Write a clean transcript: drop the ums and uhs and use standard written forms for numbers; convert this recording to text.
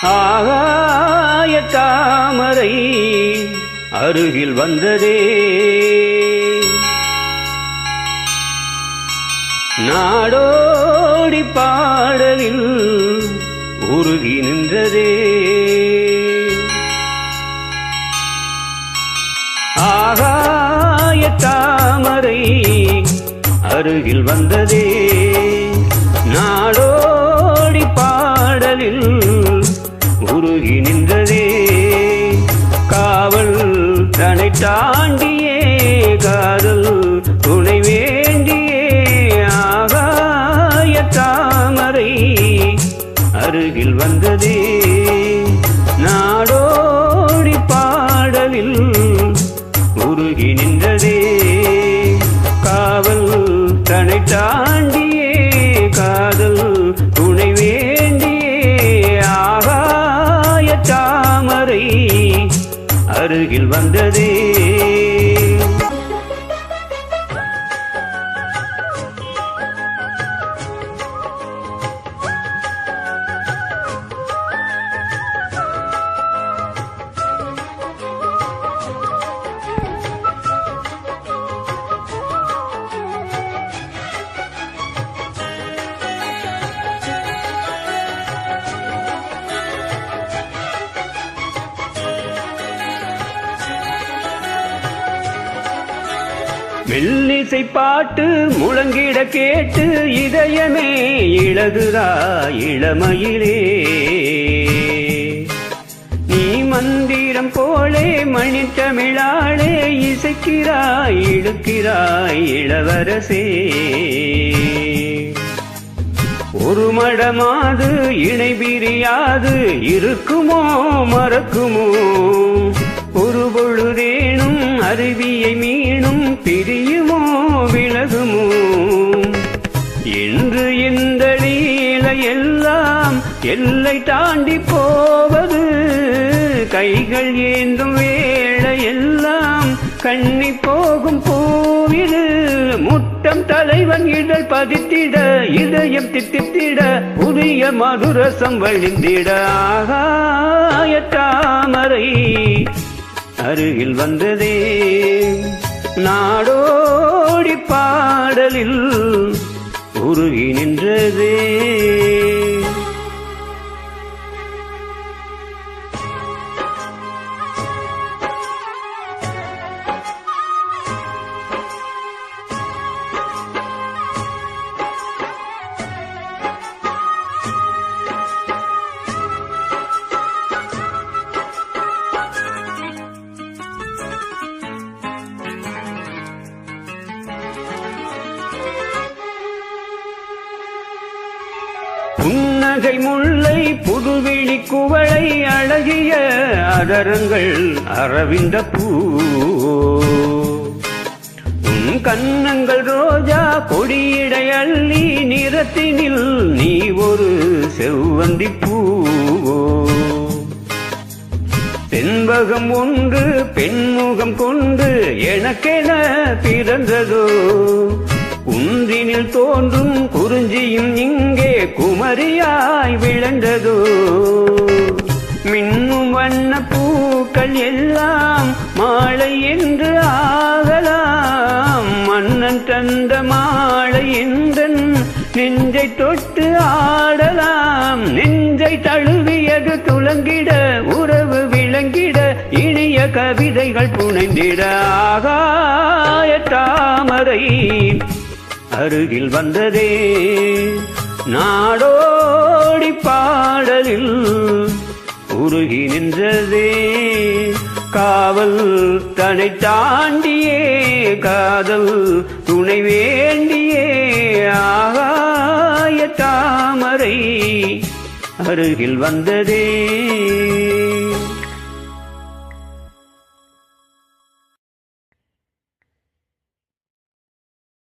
ஆகாய தாமரை அருகில் வந்ததே, நாடோடி பாடலில் உருகி நின்றதே. ஆகாய தாமரை அருகில் வந்ததே, நாடோடி பாடலில் உருகி நின்றதே. காவல் தனை தாண்டியே காதல் துணை வேண்டியே, ஆகாய தாமரை அருகில் வந்ததே, நாடோடி பாடலில் உருகி நின்றதே. காவல் தனை தாண்டியே காதல் துணை வேண்டியே, ஆகாய தாமரை அருகில் வந்ததே. மெல்லிசை பாட்டு முழங்கிட கேட்டு இதயமே இழகுதாய் இளமையிலே. நீ மந்திரம் போலே மணித்தமிழாளே இசைக்கிறாய் இழுக்கிறாய் இளவரசே. ஒரு மடமாது இணை பிரியாது இருக்குமோ மறக்குமோ, ஒரு பொழுதேனும் அருவியை மீனும் பிரியுமோ விலகுமோ என்று இந்த லீலை எல்லாம் எல்லை தாண்டி போவது. கைகள் ஏந்தும் வேளை எல்லாம் கண்ணி போகும் பூவிடு. முட்டம் தலைவன் இதழ் பதித்திட இதயம் தித்தித்திட புதிய மதுரசம் வழிந்திட, ஆகாய தாமரை அருகில் வந்ததே, நாடோடி பாடலில் உருகி நின்றதே. புன்னகை முல்லை புதுவிழி குவளை அழகிய அதரங்கள் அரவிந்த பூ. உன் கன்னங்கள் ரோஜா கொடியிடை அள்ளி நிறத்தினில் நீ ஒரு செவ்வந்தி பூவோ. தென்பகம் ஒன்று பெண்முகம் கொண்டு எனக்கென பிறந்ததோ. குன்றினில் தோன்றும் குறிஞ்சியும் இங்கே குமரியாய் விளந்ததோ. மின்னும் வண்ண பூக்கள் எல்லாம் மாலை என்று ஆகலாம். மன்னன் தந்த மாலை என்றன் நெஞ்சை தொட்டு ஆடலாம். நெஞ்சை தழுவியது துளங்கிட உறவு விளங்கிட இனிய கவிதைகள் புனைந்திட, ஆகாய தாமரை அருகில் வந்ததே, நாடோடி பாடலில் உருகி நின்றதே. காவல் தனை தாண்டியே காதல் துணை வேண்டியே, ஆகாய தாமரை அருகில் வந்ததே.